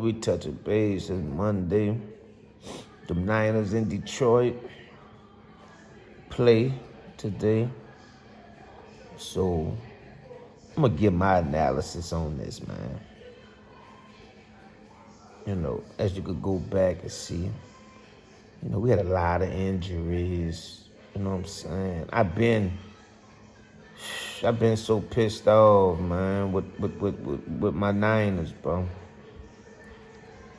We touching base on Monday. The Niners in Detroit play today. So I'm gonna give my analysis on this, man. As you could go back and see, we had a lot of injuries. You know what I'm saying? I've been so pissed off, man, with my Niners, bro.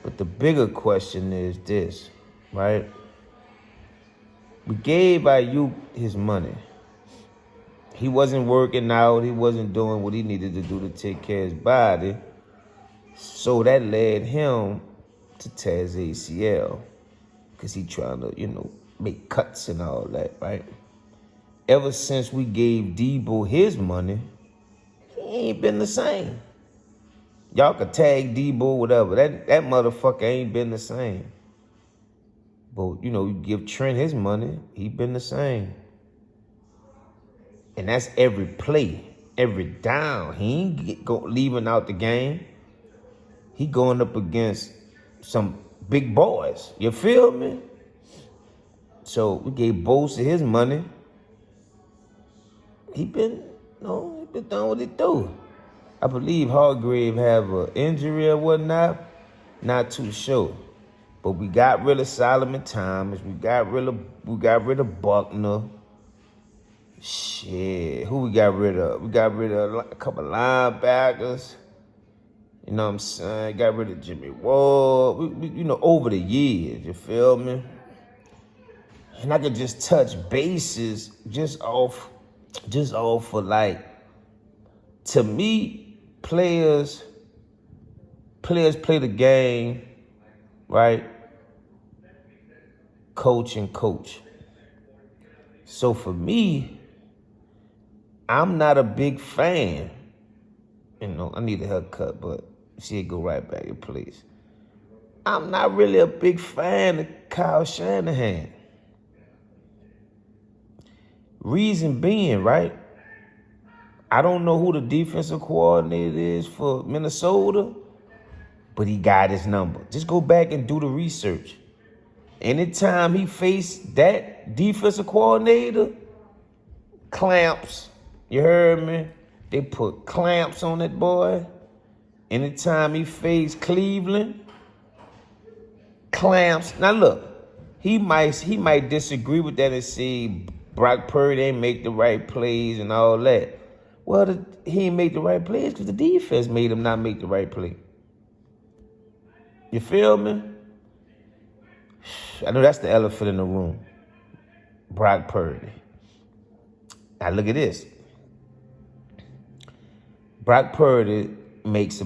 But the bigger question is this, right? We gave Ayuk his money. He wasn't working out. He wasn't doing what he needed to do to take care of his body. So that led him to tear his ACL because he trying to, make cuts and all that, right? Ever since we gave Debo his money, he ain't been the same. Y'all could tag Debo, whatever. That motherfucker ain't been the same. But, you give Trent his money, he been the same. And that's every play, every down. He ain't leaving out the game. He going up against some big boys. You feel me? So we gave Bosa his money. He been doing what he do. I believe Hargrave have an injury or whatnot. Not too sure. But we got rid of Solomon Thomas. We got rid of Buckner. Shit, who we got rid of? We got rid of a couple linebackers. You know what I'm saying? Got rid of Jimmy Ward. We over the years, you feel me? And I could just touch bases just off for to me, players play the game, right? Coach. So for me, I'm not a big fan. I need a haircut, but she'll go right back in place. I'm not really a big fan of Kyle Shanahan. Reason being, right? I don't know who the defensive coordinator is for Minnesota, but he got his number. Just go back and do the research. Anytime he faced that defensive coordinator, clamps. You heard me? They put clamps on that boy. Anytime he faced Cleveland, clamps. Now look, he might disagree with that and say Brock Purdy ain't make the right plays and all that. Well, he ain't make the right plays because the defense made him not make the right play. You feel me? I know that's the elephant in the room. Brock Purdy. Now look at this. Brock Purdy makes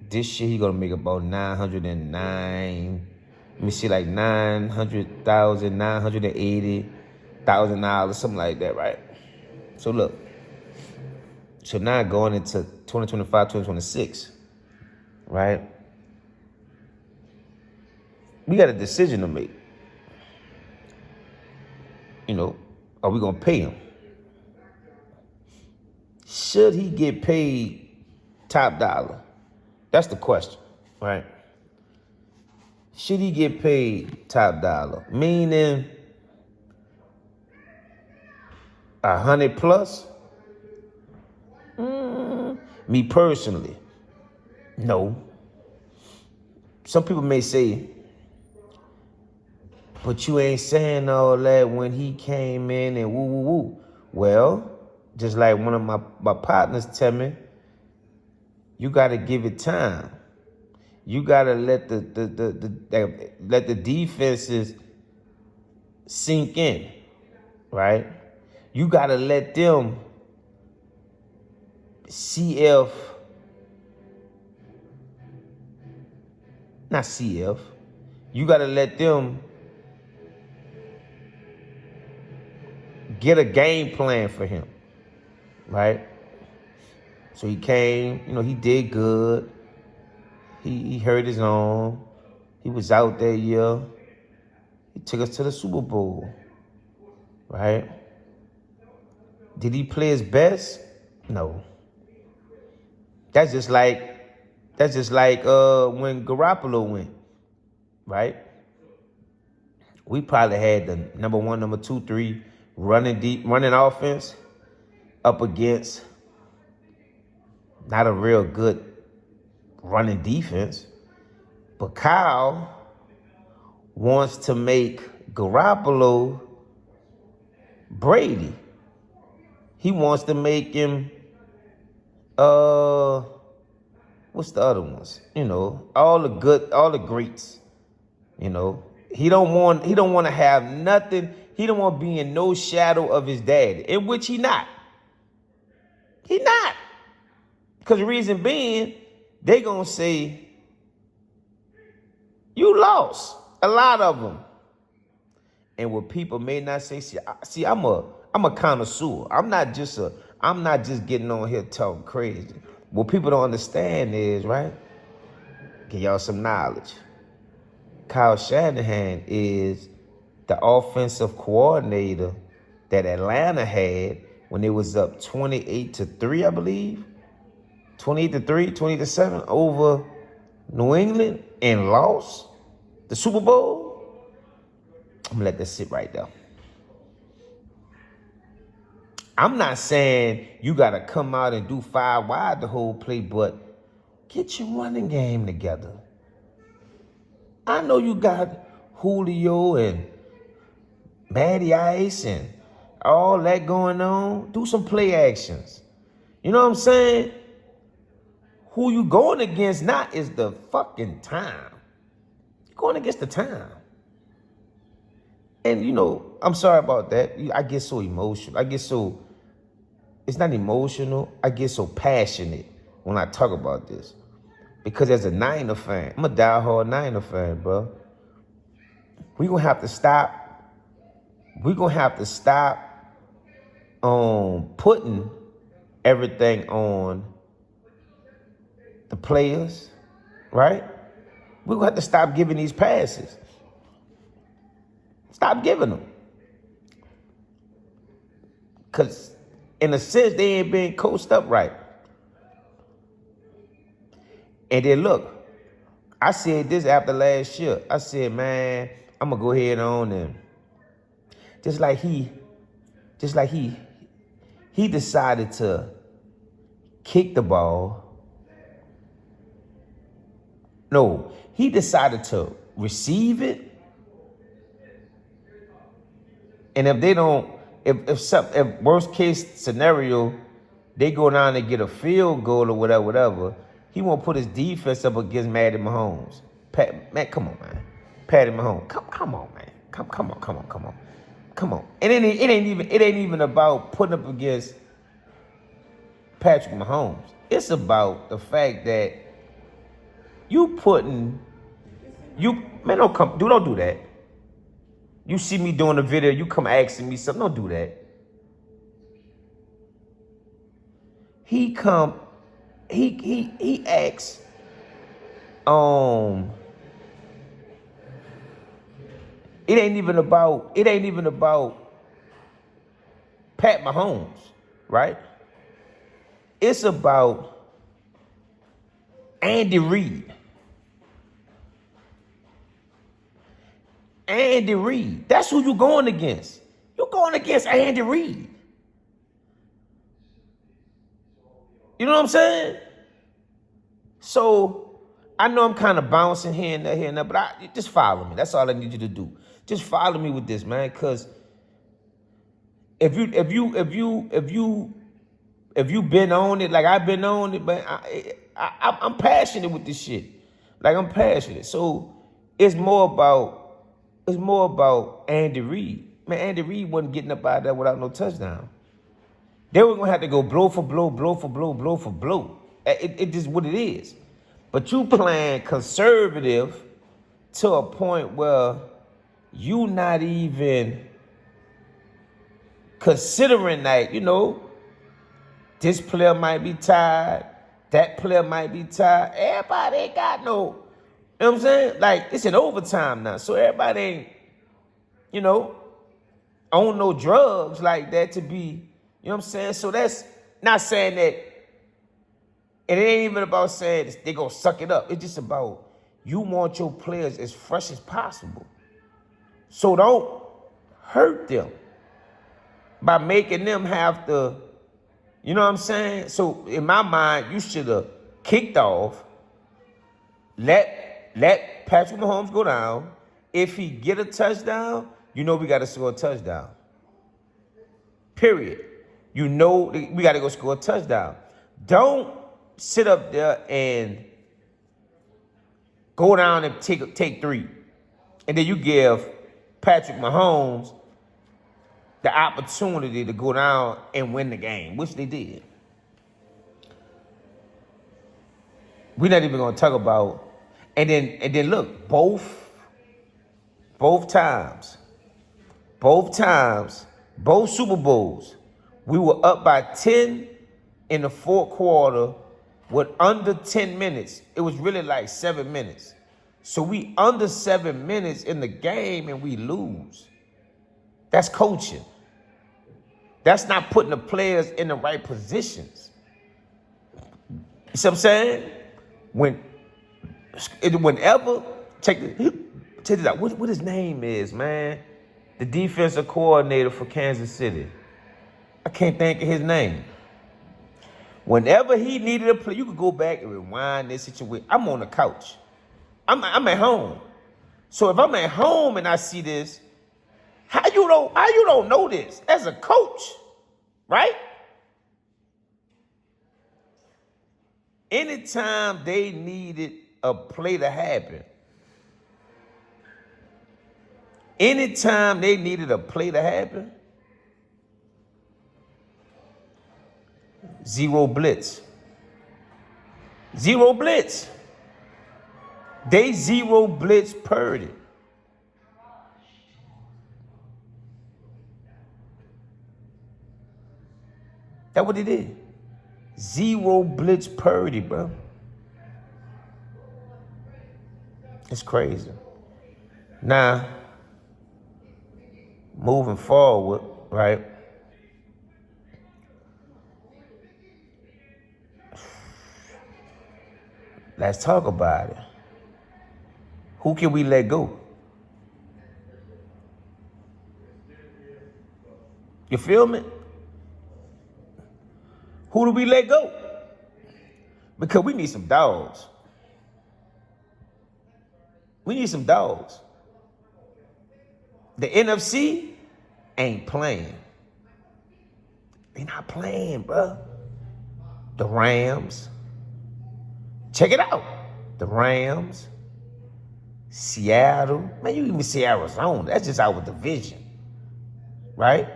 this year he gonna make about 909, let me see, like $900,000, $980,000, something like that, right? So look, so now going into 2025, 2026, right? We got a decision to make. Are we gonna pay him? Should he get paid top dollar? That's the question, right? Should he get paid top dollar? Meaning 100 plus? Me personally, no. Some people may say, but you ain't saying all that when he came in and woo. Well, just like one of my partners tell me, you got to give it time. You got to let the defenses sink in, right? You got to let them you got to let them get a game plan for him, right? So he came, he did good. He hurt his arm. He was out that year. He took us to the Super Bowl, right? Did he play his best? No. That's just like That's just like when Garoppolo went, right? We probably had the number one, number two, three running offense up against not a real good running defense. But Kyle wants to make Garoppolo Brady. He wants to make him what's the other ones? You know, all the greats. You know, he don't want to have nothing. He don't want to be in no shadow of his dad, in which he not. He not. Because the reason being, they gonna say you lost. A lot of them. And what people may not say, see, I'm a connoisseur. I'm not just getting on here talking crazy. What people don't understand is, right? Give y'all some knowledge. Kyle Shanahan is the offensive coordinator that Atlanta had when they was up 28-3, I believe. 28-3, 20-7 over New England and lost the Super Bowl. I'm gonna let that sit right there. I'm not saying you gotta come out and do 5 wide the whole play, but get your running game together. I know you got Julio and Matty Ice and all that going on. Do some play actions. You know what I'm saying? Who you going against not is the fucking time. You're going against the time. And, you know, I'm sorry about that. I get so emotional. It's not emotional. I get so passionate when I talk about this. Because as a Niner fan, I'm a diehard Niner fan, bro. We're going to have to stop. We're going to have to stop putting everything on the players, right? We're going to have to stop giving these passes. Stop giving them. Because in a sense, they ain't being coached up right. And then look, I said this after last year. I said, man, I'm going to go ahead on and just like he decided to kick the ball. No, he decided to receive it. And if they don't, if worst case scenario, they go down and get a field goal or whatever, he won't put his defense up against Matty Mahomes. Man, come on, man. Patty Mahomes. Come on, man. Come on. And it ain't even about putting up against Patrick Mahomes. It's about the fact that don't do that. You see me doing a video, you come asking me something. Don't do that. He asks, it ain't even about Pat Mahomes, right? It's about Andy Reid. Andy Reid. That's who you're going against. You're going against Andy Reid. You know what I'm saying? So I know I'm kind of bouncing here and there, but just follow me. That's all I need you to do. Just follow me with this, man. Cause if you been on it like I've been on it, man, I'm passionate with this shit. Like I'm passionate. So it's more about Andy Reid. Man, Andy Reid wasn't getting up out there without no touchdown. They were going to have to go blow for blow. It is what it is. But you playing conservative to a point where you not even considering that, you know, this player might be tired, that player might be tired. Everybody ain't got no, you know what I'm saying? Like, it's in overtime now. So everybody ain't, you know, on no drugs like that to be, you know what I'm saying? So that's not saying that And it ain't even about saying they gonna suck it up. It's just about you want your players as fresh as possible. So don't hurt them by making them have to, you know what I'm saying? So in my mind, you should have kicked off, let Patrick Mahomes go down. If he get a touchdown, you know we got to score a touchdown. Period. You know we got to go score a touchdown. Don't sit up there and go down and take 3. And then you give Patrick Mahomes the opportunity to go down and win the game, which they did. We're not even gonna talk about, and then look, both times, both Super Bowls, we were up by 10 in the fourth quarter with under 10 minutes. It was really like 7 minutes. So we under 7 minutes in the game and we lose. That's coaching. That's not putting the players in the right positions. You see what I'm saying? Whenever, check this out. What his name is, man? The defensive coordinator for Kansas City. I can't think of his name. Whenever he needed a play, you could go back and rewind this situation. I'm on the couch. I'm at home. So if I'm at home and I see this, how you don't know this as a coach, right? Anytime they needed a play to happen, zero blitz. Zero blitz. They zero blitz Purdy. That's what they did. Zero blitz Purdy, bro. It's crazy. Now, moving forward, right? Let's talk about it. Who can we let go? You feel me? Who do we let go? Because we need some dogs. We need some dogs. The NFC ain't playing. They not playing, bro. The Rams. Check it out. The Rams. Seattle. Man, you even see Arizona. That's just our division. Right?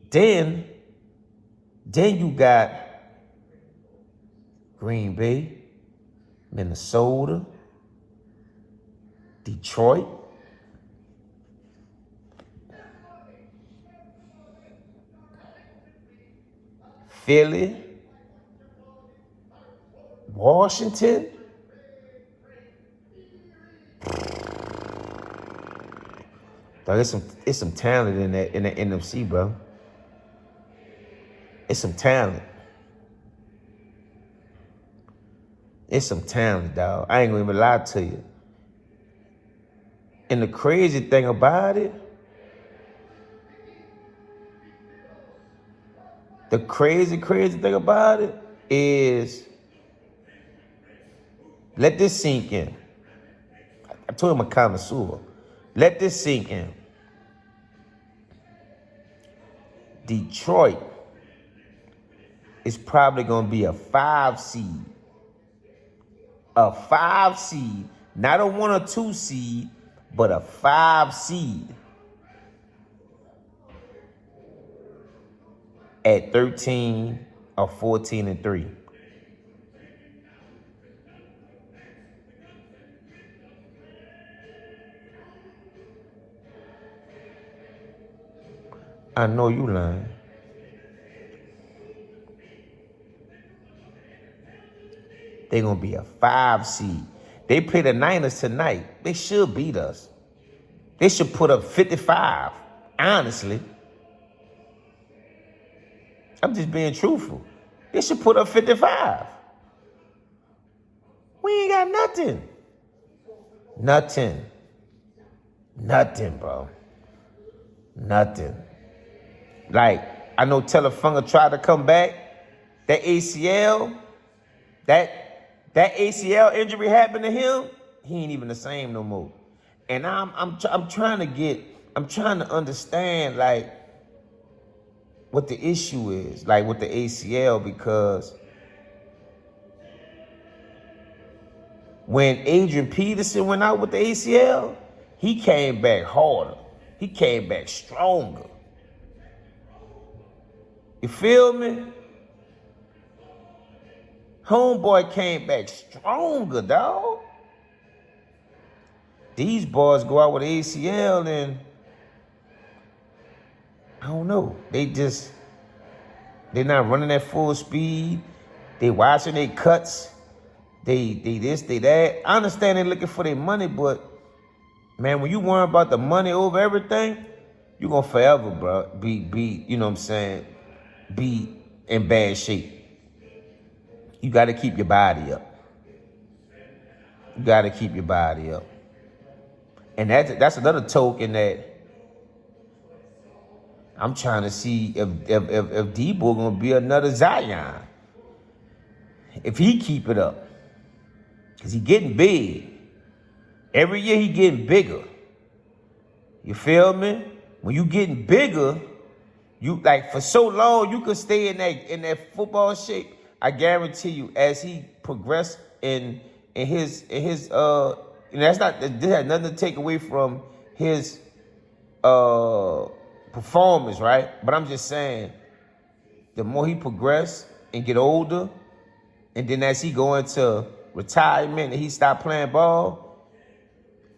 Then you got Green Bay, Minnesota, Detroit, Philly, Washington. Dog, it's some talent in the NFC, bro. It's some talent. It's some talent, dog. I ain't gonna even lie to you. And the crazy thing about it, is, let this sink in. I told him a connoisseur. Let this sink in. Detroit is probably going to be a 5 seed. A 5 seed. Not a 1 or 2 seed, but a 5 seed. At 13 or 14-3. I know you lying. They're going to be a 5 seed. They play the Niners tonight. They should beat us. They should put up 55, honestly. I'm just being truthful. They should put up 55. We ain't got nothing. Nothing, bro. Nothing. Like, I know Telefunga tried to come back. That ACL, that ACL injury happened to him. He ain't even the same no more. And I'm trying to understand like what the issue is, like with the ACL, because when Adrian Peterson went out with the ACL, he came back harder. He came back stronger. You feel me? Homeboy came back stronger, dog. These boys go out with ACL and I don't know. They're not running at full speed. They watching their cuts. They this, they that. I understand they're looking for their money, but man, when you worry about the money over everything, you're gonna forever, bro, be, you know what I'm saying, be in bad shape. You gotta keep your body up. You gotta keep your body up. And that's another token that I'm trying to see if Debo gonna be another Zion. If he keep it up. Because he getting big. Every year he getting bigger. You feel me? When you getting bigger, you like for so long you could stay in that football shape. I guarantee you, as he progressed in his and this has nothing to take away from his performance, right? But I'm just saying, the more he progress and get older, and then as he go into retirement and he stop playing ball,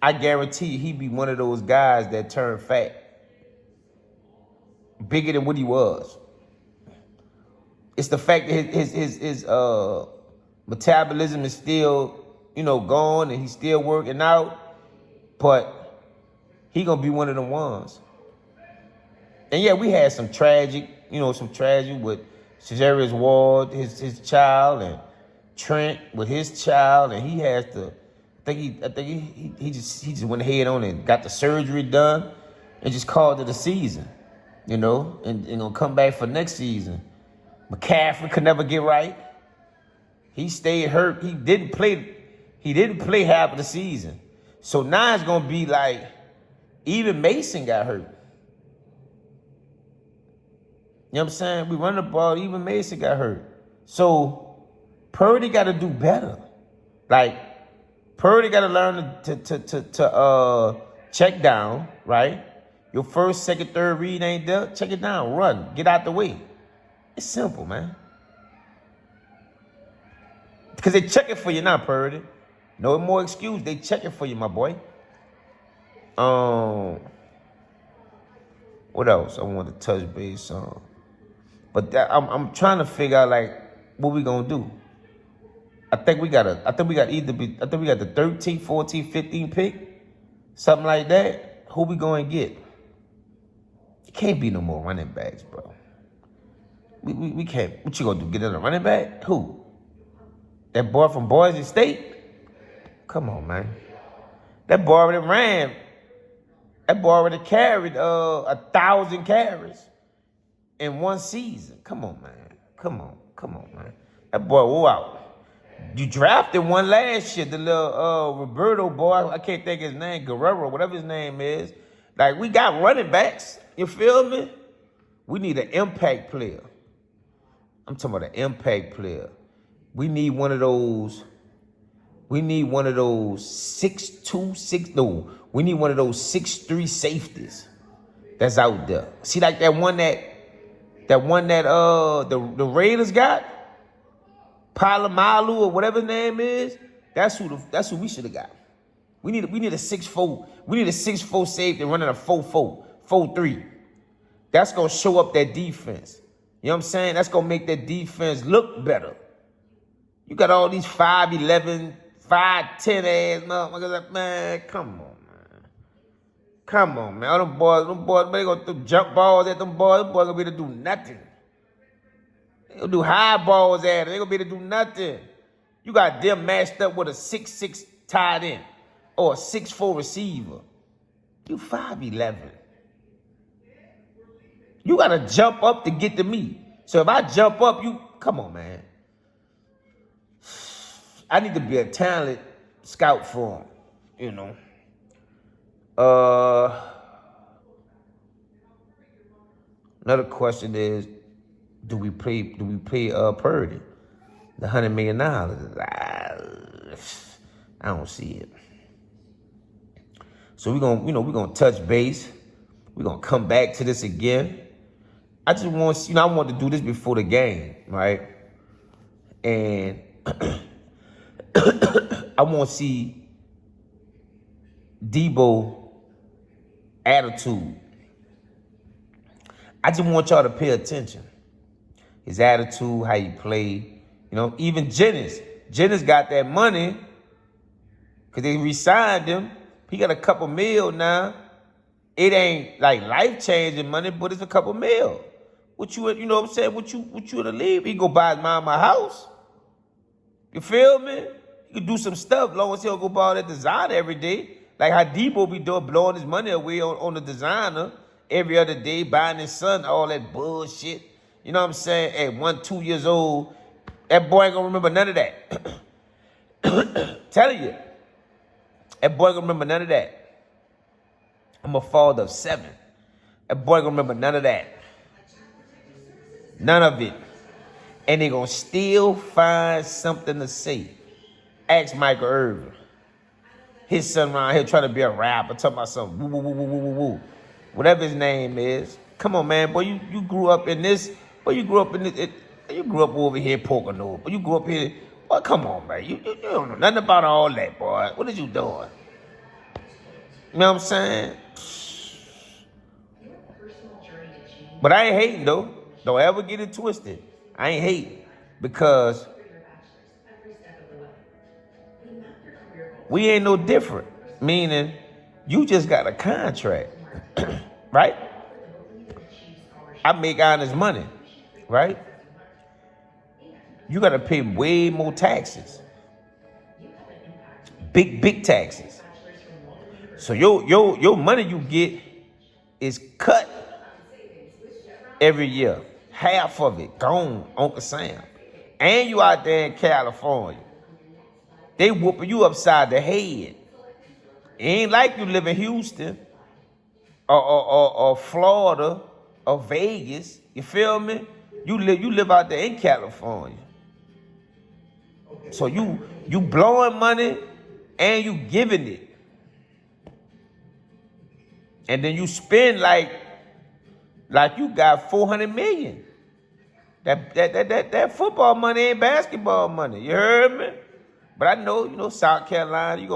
I guarantee you he be one of those guys that turn fat, bigger than what he was. It's the fact that his metabolism is still, going, and he's still working out, but he gonna be one of the ones. And yeah, we had some tragic with Cesarius Ward, his child, and Trent with his child, and he has to. I think he just went ahead on and got the surgery done, and just called it a season, and gonna come back for next season. McCaffrey could never get right. He stayed hurt. He didn't play half of the season. So now it's gonna be like, even Mason got hurt. You know what I'm saying? We run the ball, even Mason got hurt. So Purdy got to do better. Like, Purdy got to learn to check down, right? Your first, second, third read ain't there. Check it down, run, get out the way. It's simple, man. Because they check it for you now, Purdy. No more excuse. They check it for you, my boy. What else I want to touch base on? But I'm trying to figure out like what we gonna do. I think we got the 13th, 14th, 15th pick, something like that. Who we gonna get? It can't be no more running backs, bro. We can't. What you gonna do? Get in a running back? Who? That boy from Boise State? Come on, man. That boy already ran. That boy already carried 1,000 carries in one season. Come on, man. Come on, man. That boy, wow. You drafted one last year, the little Roberto boy. I can't think his name, Guerrero, whatever his name is. Like, we got running backs. You feel me? We need an impact player. I'm talking about an impact player. We need one of those 6'2", no. We need one of those 6'3" safeties that's out there. See, like that one that the Raiders got, Palomalu or whatever his name is. That's who we should have got. We need a 6'4". We need a 6'4" safety running a 4'4", 4'3". That's gonna show up that defense. You know what I'm saying? That's gonna make that defense look better. You got all these 5'11", 5'10" ass motherfuckers. Man, come on, man. All them boys, they gonna throw jump balls at them boys. Them boys gonna be able to do nothing. They'll do high balls at it. They gonna be able to do nothing. You got them matched up with a 6'6" tight end or a 6'4" receiver. You 5'11". You gotta jump up to get to me. So if I jump up, you come on, man. I need to be a talent scout for him, you know. Another question is, do we pay Purdy the $100 million? I don't see it. So we're gonna touch base. We're gonna come back to this again. I just want, I want to do this before the game, right? And I want to see Debo attitude. I just want y'all to pay attention. His attitude, how he play. You know, even Jennings. Jennings got that money because they re-signed him. He got a couple mil now. It ain't like life-changing money, but it's a couple mil. What you know what I'm saying? What you in the league? He go buy his mama a house. You feel me? He could do some stuff long as he don't go buy that designer every day. Like how Debo be doing, blowing his money away on the designer every other day, buying his son all that bullshit. You know what I'm saying? At 1, 2 years old, that boy ain't gonna remember none of that. Telling you. That boy gonna remember none of that. I'm a father of 7. That boy gonna remember none of that. None of it. And they gonna still find something to say. Ask Michael Irvin. His son around here trying to be a rapper, talking about something woo, woo, woo, woo, woo, woo. Whatever his name is. Come on, man. Boy, you grew up in this. Boy, you grew up in this. You grew up over here in Pocono. Boy, you grew up here. Boy, come on, man. You don't know nothing about all that, boy. What is you doing? You know what I'm saying? But I ain't hating, though. Don't ever get it twisted. I ain't hating. Because we ain't no different. Meaning, you just got a contract. Right? I make honest money. Right? You got to pay way more taxes. Big taxes. So your money you get is cut every year. Half of it gone, Uncle Sam. And you out there in California. They whooping you upside the head. It ain't like you live in Houston or Florida or Vegas. You feel me? You live out there in California. So you blowing money and you giving it. And then you spend like you got $400 million. That football money ain't basketball money. You heard me? But I know, South Carolina, you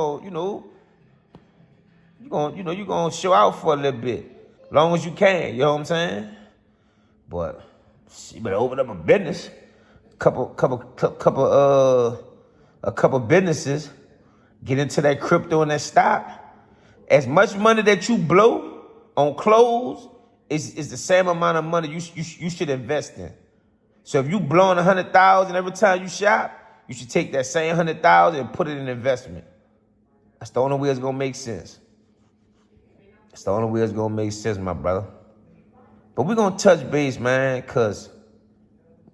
gonna show out for a little bit. Long as you can, you know what I'm saying? But you better open up a business. A couple businesses. Get into that crypto and that stock. As much money that you blow on clothes is the same amount of money you should invest in. So if you blowing $100,000 every time you shop, you should take that same $100,000 and put it in investment. That's the only way it's gonna make sense. That's the only way it's gonna make sense, my brother. But we're gonna touch base, man, cause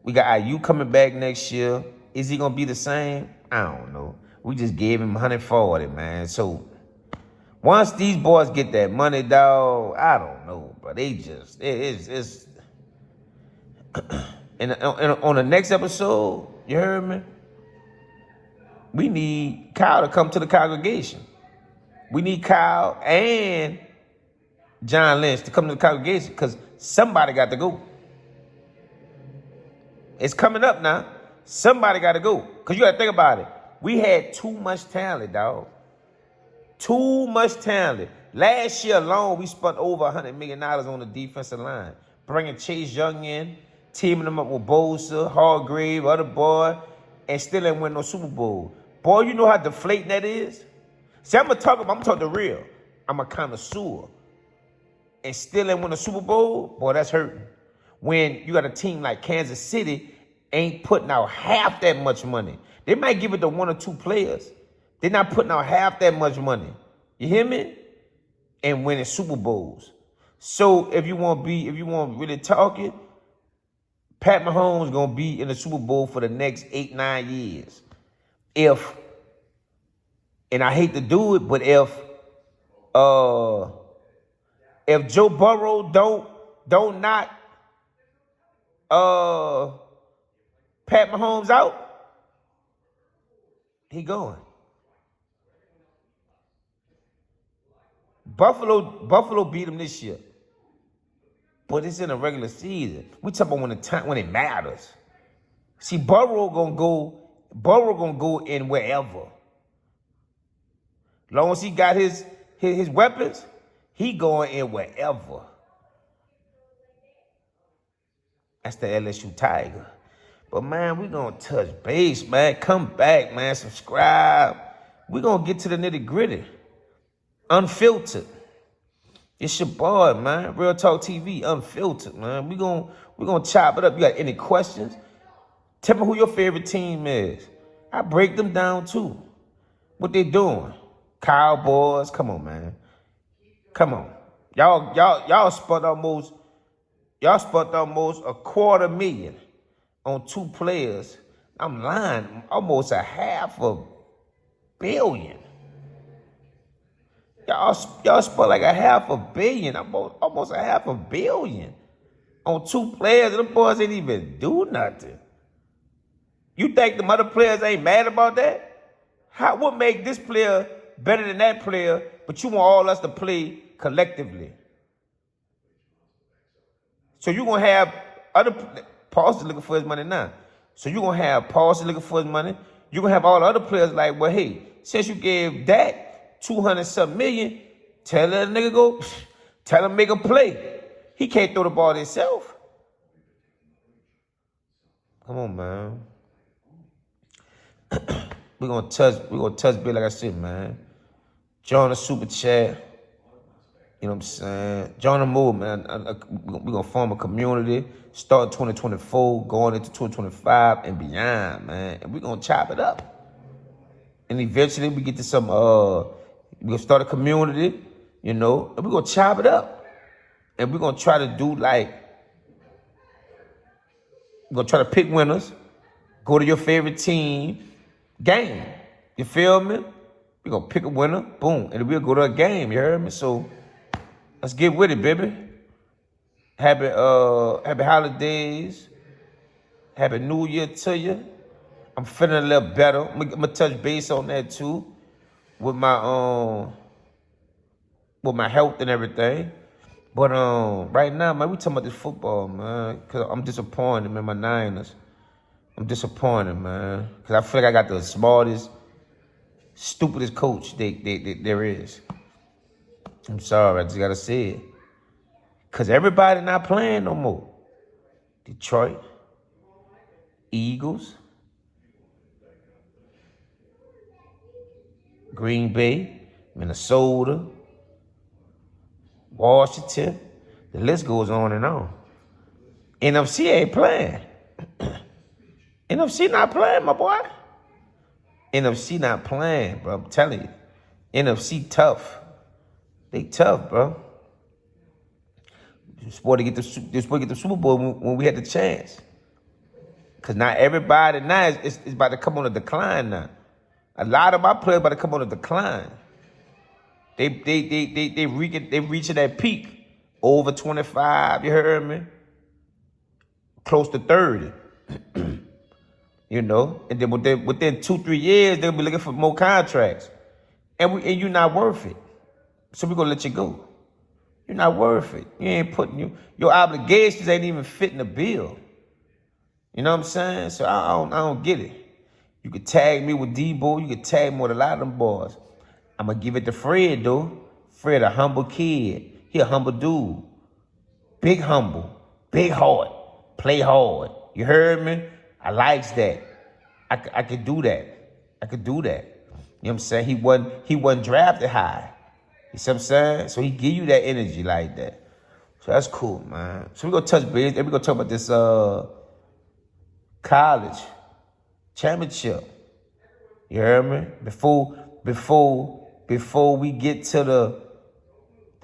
we got IU coming back next year. Is he gonna be the same? I don't know. We just gave him 140, man. So once these boys get that money, dog, I don't know, but they just it's and on the next episode, you heard me? We need Kyle to come to the congregation. We need Kyle and John Lynch to come to the congregation because somebody got to go. It's coming up now. Somebody got to go. Because you got to think about it. We had too much talent, dog. Too much talent. Last year alone, we spent over $100 million on the defensive line. Bringing Chase Young in, teaming them up with Bosa, Hargrave, other boy, and still ain't win no Super Bowl. Boy, you know how deflating that is? See, I'm talking the real. I'm a connoisseur. And still ain't win a Super Bowl, boy, that's hurting. When you got a team like Kansas City ain't putting out half that much money. They might give it to 1 or 2 players. They're not putting out half that much money. You hear me? And winning Super Bowls. So if you want really talk it, Pat Mahomes gonna be in the Super Bowl for the next 8, 9 years. And I hate to do it, but if Joe Burrow don't knock Pat Mahomes out, he going. Buffalo beat him this year, but it's in a regular season. We talk about when it matters. See, Burrow gonna go in wherever. Long as he got his weapons, he going in wherever. That's the LSU Tiger. But man, we gonna touch base, man. Come back, man. Subscribe. We gonna get to the nitty gritty. Unfiltered. It's your boy, man. Real Talk TV, unfiltered, man. We gonna chop it up. You got any questions? Tell me who your favorite team is. I break them down too. What they doing? Cowboys. Come on, man. Come on. Y'all spent almost $250,000 on 2 players. I'm lying. Almost $500 million. Y'all spent like $500 million, almost $500 million on 2 players. Them boys ain't even do nothing. You think the other players ain't mad about that? What make this player better than that player, but you want all us to play collectively? So you're going to have Paulson looking for his money now. So you're going to have Paulson looking for his money. You're going to have all the other players like, well, hey, since you gave Dak 200-something million, tell that nigga go, tell him make a play. He can't throw the ball himself. Come on, man. We're gonna touch big like I said, man. Join the super chat. You know what I'm saying? Join the move, man. We're gonna form a community. Start 2024, going into 2025 and beyond, man. And we're gonna chop it up. And eventually we get to some we're gonna start a community, you know, and we're gonna chop it up. And we're gonna try to do we're gonna try to pick winners, go to your favorite team, game. You feel me? We're gonna pick a winner, boom, and we'll go to a game, you heard me? So let's get with it, baby. Happy holidays. Happy New Year to you. I'm feeling a little better. I'm gonna touch base on that too, with my health and everything. But right now, man, we talking about this football, man. Cause I'm disappointed, man. My Niners. I'm disappointed, man. Cause I feel like I got the smartest, stupidest coach there is. I'm sorry, I just gotta say it. Cause everybody not playing no more. Detroit, Eagles, Green Bay, Minnesota, Washington. The list goes on and on. NFC ain't playing. NFC not playing, my boy. NFC not playing, bro. I'm telling you. NFC tough. They tough, bro. You're supposed to get the Super Bowl when we had the chance. Because not everybody now is about to come on a decline now. A lot of my players about to come on a decline. They reaching that peak. Over 25, you heard me? Close to 30. You know? And then within 2-3 years, they'll be looking for more contracts. And you're not worth it. So we're going to let you go. You're not worth it. You ain't putting your obligations ain't even fitting the bill. You know what I'm saying? So I don't get it. You could tag me with Debo. You could tag me with a lot of them boys. I'm going to give it to Fred, though. Fred, a humble kid. He a humble dude. Big humble. Big heart. Play hard. You heard me? I likes that. I could do that. I could do that. You know what I'm saying? He wasn't drafted high. You see what I'm saying? So he give you that energy like that. So that's cool, man. So we're going to touch base. Then we're going to talk about this college championship. You heard me? Before we get to the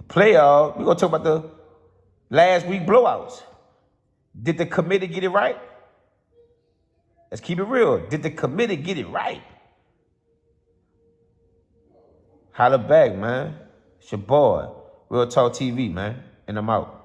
playoff, we're gonna talk about the last week blowouts. Did the committee get it right? Let's keep it real. Did the committee get it right? Holla back, man. It's your boy. Real Talk TV, man. And I'm out.